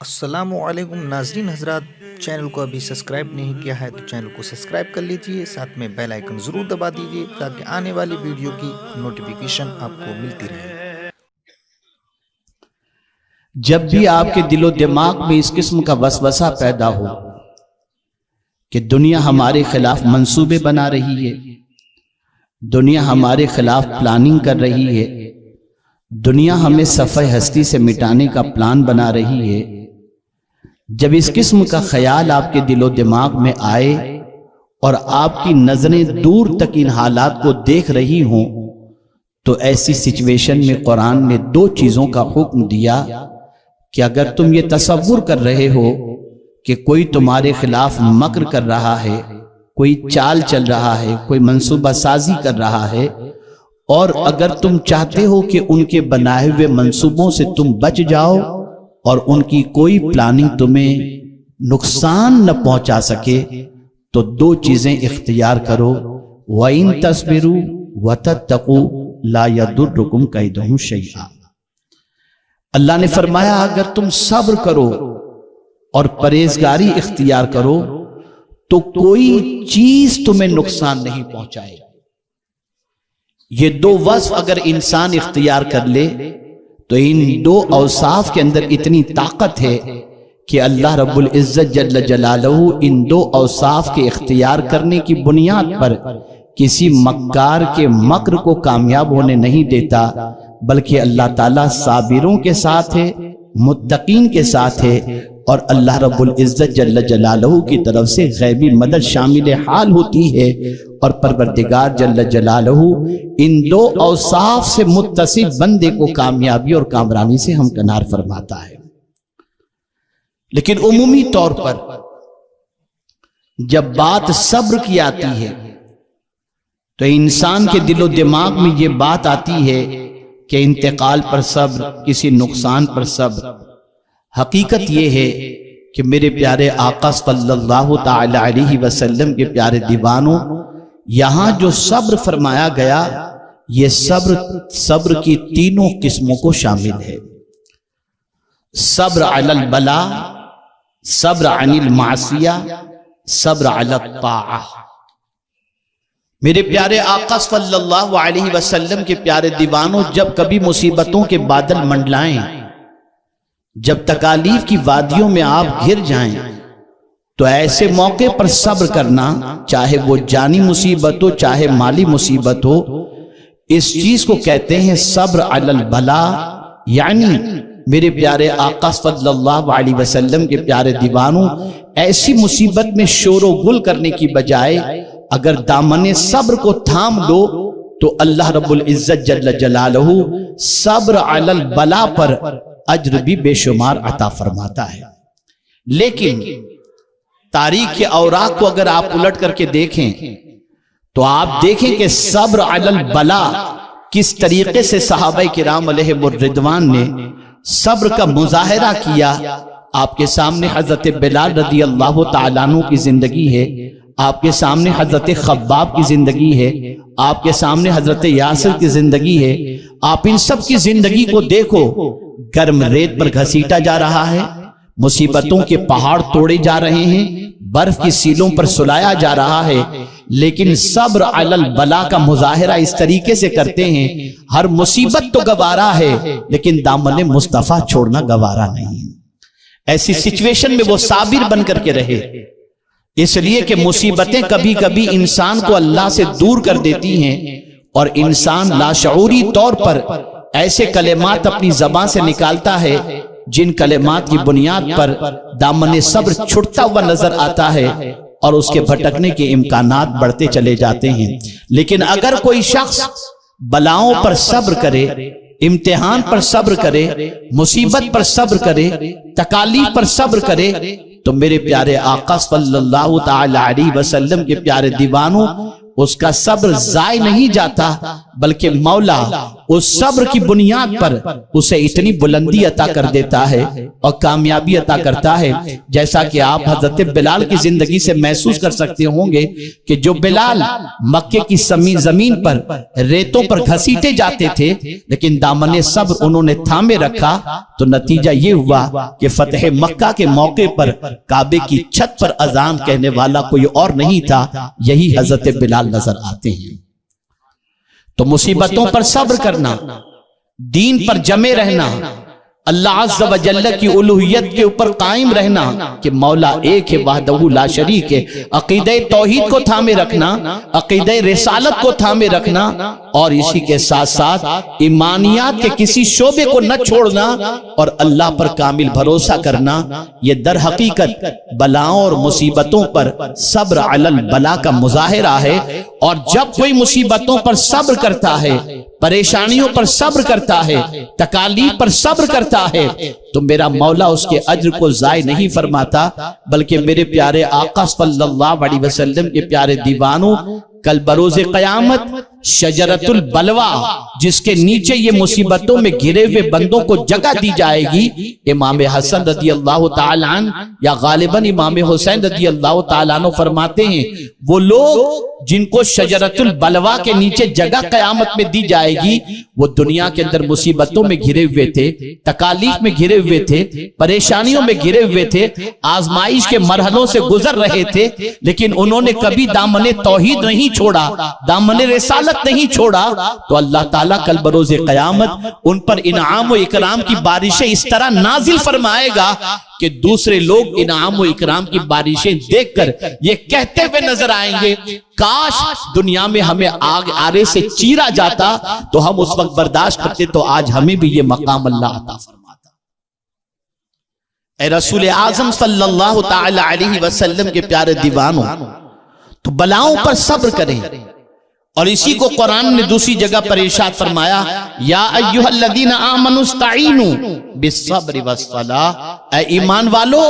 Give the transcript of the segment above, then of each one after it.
السلام علیکم ناظرین حضرات، چینل کو ابھی سبسکرائب نہیں کیا ہے تو چینل کو سبسکرائب کر لیجئے، ساتھ میں بیل آئیکن ضرور دبا دیجئے تاکہ آنے والی ویڈیو کی نوٹیفیکیشن آپ کو ملتی رہے۔ جب بھی آپ کے دل و دماغ میں اس قسم کا وسوسہ پیدا ہو کہ دنیا ہمارے خلاف منصوبے بنا رہی ہے، دنیا ہمارے خلاف پلاننگ کر رہی ہے، دنیا ہمیں صفحہ ہستی سے مٹانے کا پلان بنا رہی ہے، جب اس قسم کا خیال آپ کے دل و دماغ میں آئے اور آپ کی نظریں دور تک ان حالات کو دیکھ رہی ہوں تو ایسی سچویشن میں قرآن نے دو چیزوں کا حکم دیا کہ اگر تم یہ تصور کر رہے ہو کہ کوئی تمہارے خلاف مکر کر رہا ہے، کوئی چال چل رہا ہے، کوئی منصوبہ سازی کر رہا ہے، اور اگر تم چاہتے ہو کہ ان کے بنائے ہوئے منصوبوں سے تم بچ جاؤ اور ان کی کوئی پلاننگ تمہیں نقصان نہ پہنچا سکے تو دو چیزیں اختیار کرو۔ وَإِن تَصْبِرُوا وَتَتَّقُوا لَا يَضُرُّكُمْ كَيْدُهُمْ شَيْئًا۔ اللہ نے فرمایا اگر تم صبر کرو اور پرہیزگاری اختیار کرو تو کوئی چیز تمہیں نقصان نہیں پہنچائے گا۔ یہ دو وصف اگر انسان اختیار کر لے تو ان دو اوصاف کے اندر اتنی طاقت ہے کہ اللہ رب العزت جل جلالہ ان دو اوصاف کے اختیار کرنے کی بنیاد پر کسی مکار کے مکر کو کامیاب ہونے نہیں دیتا، بلکہ اللہ تعالیٰ صابروں کے ساتھ ہے، متقین کے ساتھ ہے، اور اللہ رب العزت جل جلالہ کی طرف سے غیبی مدد شامل حال ہوتی ہے، اور پروردگار جل جلالہ ان دو اوصاف سے متصف بندے کو کامیابی اور کامرانی سے ہمکنار فرماتا ہے۔ لیکن عمومی طور پر جب بات صبر کی آتی ہے تو انسان کے دل و دماغ میں یہ بات آتی ہے کہ انتقال پر صبر، کسی نقصان پر صبر۔ حقیقت یہ ہے کہ میرے پیارے آقا صلی اللہ تعالی علیہ وسلم کے پیارے دیوانوں، یہاں جو صبر فرمایا گیا یہ صبر کی تینوں قسموں کو شامل ہے۔ صبر علی البلا، صبر عن المعصیہ، صبر علی الطاعہ۔ میرے پیارے آقا صلی اللہ علیہ وسلم کے پیارے دیوانوں، جب کبھی مصیبتوں کے بادل منڈلائیں، جب تکالیف کی وادیوں میں آپ گھر جائیں تو ایسے موقع پر صبر کرنا، چاہے وہ جانی مصیبت ہو چاہے مالی مصیبت ہو، اس چیز کو کہتے ہیں صبر علی البلا۔ یعنی میرے پیارے آقا صلی اللہ علیہ وسلم کے پیارے دیوانوں، ایسی مصیبت میں شور و گل کرنے کی بجائے اگر دامن صبر کو تھام لو تو اللہ رب العزت جل جلالہ صبر علی البلا پر اجر بھی بے شمار عطا فرماتا ہے۔ لیکن تاریخ کے اوراق کو اگر آپ الٹ کر کے دیکھیں تو آپ دیکھیں کہ صبر علی البلا کس طریقے سے صحابہ کرام علیہم الرضوان نے صبر کا مظاہرہ کیا۔ آپ کے سامنے حضرت بلال رضی اللہ تعالیٰ عنہ کی زندگی ہے، آپ کے سامنے حضرت خباب کی زندگی ہے، آپ کے سامنے حضرت یاسر کی زندگی ہے۔ آپ ان سب کی زندگی کو دیکھو، گرم ریت پر گھسیٹا جا رہا ہے، مصیبتوں کے پہاڑ توڑے جا رہے ہیں، برف کی سیلوں پر سلایا جا رہا ہے، لیکن صبر علی البلا کا مظاہرہ اس طریقے سے کرتے ہیں، ہر مصیبت تو گوارا ہے لیکن دامن مصطفیٰ چھوڑنا گوارا نہیں۔ ایسی سچویشن میں وہ صابر بن کر کے رہے، اس لیے کہ مصیبتیں کبھی کبھی انسان کو اللہ سے دور کر دیتی ہیں اور انسان لاشعوری طور پر ایسے کلمات اپنی زبان سے نکالتا ہے جن کلمات کی بنیاد پر دامن صبر چھٹتا ہوا نظر آتا ہے اور اس کے بھٹکنے کے امکانات بڑھتے چلے جاتے ہیں۔ لیکن اگر کوئی شخص بلاؤں پر صبر کرے، امتحان پر صبر کرے، مصیبت پر صبر کرے، تکالیف پر صبر کرے، تو میرے پیارے آقا صلی اللہ تعالی علیہ وسلم کے پیارے دیوانوں، اس کا صبر ضائع نہیں جاتا، بلکہ مولا اس صبر کی بنیاد پر اسے اتنی بلندی عطا کر دیتا ہے اور کامیابی عطا کرتا ہے، جیسا کہ آپ حضرت بلال کی زندگی سے محسوس کر سکتے ہوں گے کہ جو بلال مکے کی زمین پر ریتوں پر گھسیٹے جاتے تھے، لیکن دامن صبر انہوں نے تھامے رکھا، تو نتیجہ یہ ہوا کہ فتح مکہ کے موقع پر کعبے کی چھت پر اذان کہنے والا کوئی اور نہیں تھا، یہی حضرت بلال نظر آتے ہیں۔ تو مصیبتوں پر صبر کرنا، دین پر جمے رہنا، اللہ عز و جل کی الوہیت کے اوپر قائم رہنا کہ مولا ایک ہے وحدہ لا شریک ہے، عقیدہ توحید کو تھامے رکھنا، عقیدہ رسالت کو تھامے رکھنا، اور اسی کے ساتھ ساتھ ایمانیات کے کسی شعبے کو نہ چھوڑنا اور اللہ پر کامل بھروسہ کرنا، یہ در حقیقت بلاؤں اور مصیبتوں پر صبر علی البلا کا مظاہرہ ہے۔ اور جب کوئی مصیبتوں پر صبر کرتا ہے، پریشانیوں پر صبر کرتا ہے، تکالیف پر صبر کرتا ہے، تو میرا مولا اس کے اجر کو ضائع نہیں فرماتا، بلکہ میرے پیارے آقا صلی اللہ علیہ وسلم کے پیارے دیوانوں، کل بروز قیامت شجرۃ البلوہ جس کے نیچے یہ مصیبتوں میں گھرے ہوئے بندوں کو جگہ دی جائے گی، امام حسن رضی اللہ تعالیٰ عنہ یا غالباً امام حسین رضی اللہ تعالیٰ عنہ فرماتے ہیں وہ لوگ جن کو شجرۃ البلوہ کے نیچے جگہ قیامت میں دی جائے گی، وہ دنیا کے اندر مصیبتوں میں گھرے ہوئے تھے، تکالیف میں گھرے ہوئے تھے، پریشانیوں میں گھرے ہوئے تھے، آزمائش کے مرحلوں سے گزر رہے تھے، لیکن انہوں نے کبھی دامن توحید نہیں چھوڑا، دامن رسالت نہیں چھوڑا، تو اللہ تعالیٰ کل بروز قیامت ان پر انعام و اکرام کی بارشیں اس طرح نازل فرمائے گا کہ دوسرے لوگ انعام و اکرام کی بارشیں دیکھ کر یہ کہتے ہوئے نظر آئیں گے کاش دنیا میں ہمیں آرے سے چیرا جاتا تو ہم اس وقت برداشت کرتے، تو آج ہمیں بھی یہ مقام اللہ عطا فرماتا۔ اے رسول اعظم صلی اللہ تعالی علیہ وسلم کے پیارے دیوانوں، تو بلاؤں پر صبر کریں، اور اسی کو قرآن نے دوسری جگہ پر ارشاد فرمایا یا ایھا الذین آمنوا استعینوا بالصبر والصلاۃ، اے ایمان والو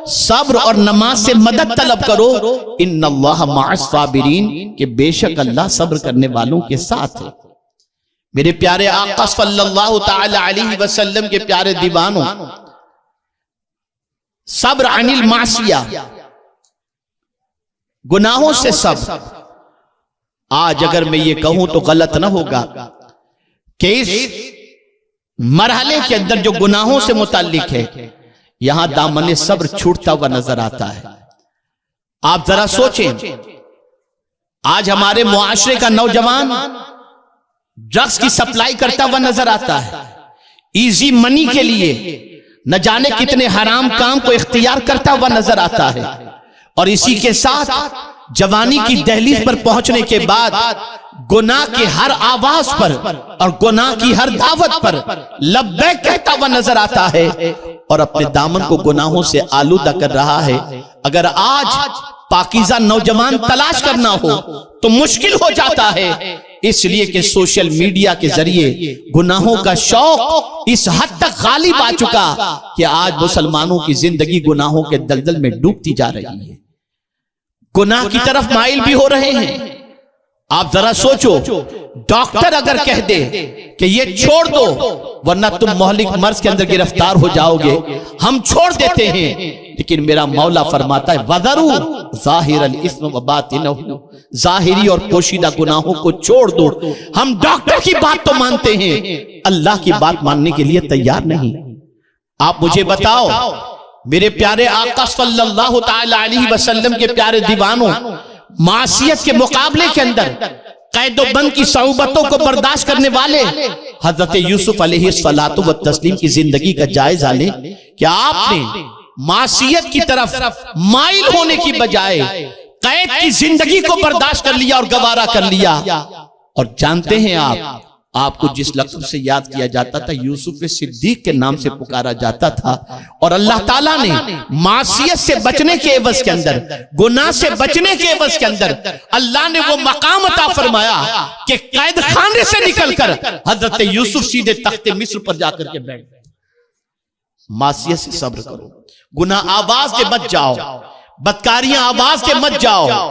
صبر اور نماز سے مدد طلب کرو، ان اللہ مع الصابرین، کہ بے شک اللہ صبر کرنے والوں کے ساتھ ہے۔ میرے پیارے آقا صلی اللہ تعالی علیہ وسلم کے پیارے دیوانوں، صبر عن المعصیہ، گناہوں سے صبر۔ آج اگر میں یہ کہوں تو غلط نہ ہوگا کہ اس مرحلے کے اندر جو گناہوں سے متعلق ہے، یہاں دامن صبر چھوٹتا ہوا نظر آتا ہے۔ آپ ذرا سوچیں، آج ہمارے معاشرے کا نوجوان ڈرگز کی سپلائی کرتا ہوا نظر آتا ہے، ایزی منی کے لیے نہ جانے کتنے حرام کام کو اختیار کرتا ہوا نظر آتا ہے، اور اسی کے ساتھ جوانی کی دہلیز پر پہنچنے کے بعد گناہ کی ہر آواز پر اور گناہ کی ہر دعوت پر لبیک کہتا ہوا نظر آتا ہے، اور اپنے دامن کو گناہوں سے آلودہ کر رہا ہے۔ اگر آج پاکیزہ نوجوان تلاش کرنا ہو تو مشکل ہو جاتا ہے، اس لیے کہ سوشل میڈیا کے ذریعے گناہوں کا شوق اس حد تک غالب آ چکا کہ آج مسلمانوں کی زندگی گناہوں کے دلدل میں ڈوبتی جا رہی ہے، گناہ کی طرف مائل بھی ہو رہے ہیں۔ آپ ذرا سوچو، ڈاکٹر اگر کہہ دے کہ یہ چھوڑ دو ورنہ تم مہلک مرض کے اندر گرفتار ہو جاؤ گے، ہم چھوڑ دیتے ہیں، لیکن میرا مولا فرماتا ہے وَذَرُوا ظَاهِرَ الْإِثْمَ وَبَاطِنَهُ، ظاہری اور پوشیدہ گناہوں کو چھوڑ دو۔ ہم ڈاکٹر کی بات تو مانتے ہیں، اللہ کی بات ماننے کے لیے تیار نہیں۔ آپ مجھے بتاؤ میرے پیارے آقا صلی اللہ تعالی علیہ وسلم کے پیارے دیوانوں، معصیت کے مقابلے کے اندر قید و بند کی صعوبتوں کو برداشت کرنے والے حضرت یوسف علیہ الصلاۃ والتسلیم کی زندگی کا جائزہ لیں کہ آپ نے معصیت کی طرف مائل ہونے کی بجائے قید کی زندگی کو برداشت کر لیا اور گوارا کر لیا۔ اور جانتے ہیں آپ کو جس لقب سے یاد کیا جاتا تھا یوسف صدیق کے نام سے پکارا جاتا تھا، اور اللہ تعالیٰ نے معصیت سے بچنے کے عوض کے اندر، گناہ سے بچنے کے عوض کے اندر اللہ نے وہ مقام عطا فرمایا کہ قید خانے سے نکل کر حضرت یوسف سیدھے تخت مصر پر جا کر کے بیٹھ گئے۔ معصیت سے صبر کرو، گناہ آواز کے مت جاؤ، بدکاریاں آواز کے مت جاؤ،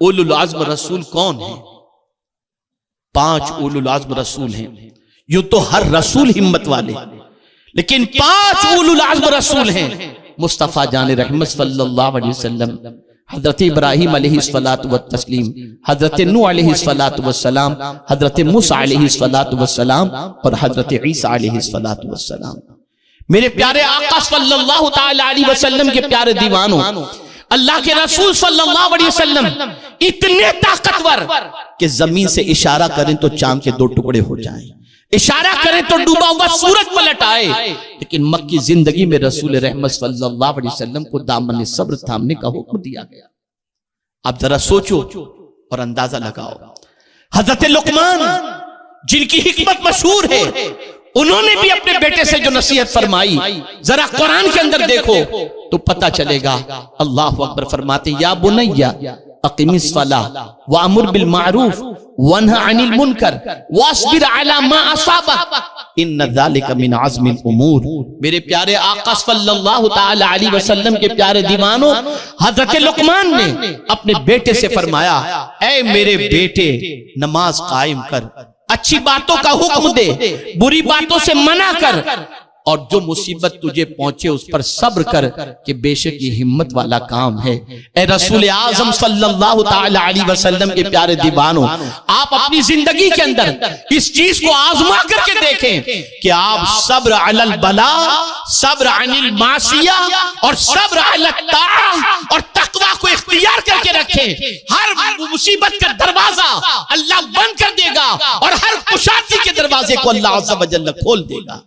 اولو العزم رسول کون ہیں؟ 5 اولو العزم رسول ہیں. یوں تو ہر رسول ہمت والے، لیکن 5 اولو العزم رسول ہیں. مصطفیٰ جان رحمت صلی اللہ علیہ وسلم، حضرت ابراہیم علیہ السلام، حضرت نوح علیہ السلام، حضرت موسیٰ علیہ السلام اور حضرت عیسیٰ علیہ السلام. میرے پیارے آقا صلی اللہ تعالی علیہ وسلم کے پیارے دیوانوں، اللہ کے رسول صلی اللہ علیہ وسلم اتنے طاقتور کہ زمین سے اشارہ کریں تو چاند کے 2 ٹکڑے ہو جائیں، اشارہ کریں تو ڈوبا ہوا سورج پلٹ آئے. لیکن مکی زندگی میں رسول رحمت صلی اللہ علیہ وسلم کو دامن صبر تھامنے کا حکم دیا گیا. اب ذرا سوچو اور اندازہ لگاؤ. حضرت لقمان جن کی حکمت مشہور ہے، انہوں نے بھی اپنے بیٹے سے جو نصیحت فرمائی، ذرا قرآن کے اندر دیکھو تو پتہ چلے گا. اللہ اکبر فرماتے یا بنیا اقم الصلاۃ وامر بالمعروف وانہا عن المنکر واصبر علی ما اصابک ان ذلک من عزم الامور. میرے پیارے آقا صلی اللہ تعالی علیہ وسلم کے پیارے دیوانوں، حضرت لقمان نے اپنے بیٹے سے فرمایا اے میرے بیٹے نماز قائم کر، اچھی باتوں کا حکم دے، بری باتوں سے منع کر، اور جو مصیبت تجھے پہنچے اس پر صبر کر کہ بے شک یہ ہمت والا کام ہے. اے رسول اعظم صلی اللہ تعالی علیہ وسلم کے پیارے دیوانوں، آپ اپنی زندگی کے اندر اس چیز کو آزما کر کے دیکھیں کہ آپ صبر علی البلاء، صبر عن المعصیہ اور صبر علی الطاعہ اور تقوی کو اختیار کر کے رکھیں. ہر مصیبت کا دروازہ اللہ بند کر دے گا اور ہر کشادگی کے دروازے کو اللہ عز و جل کھول دے گا.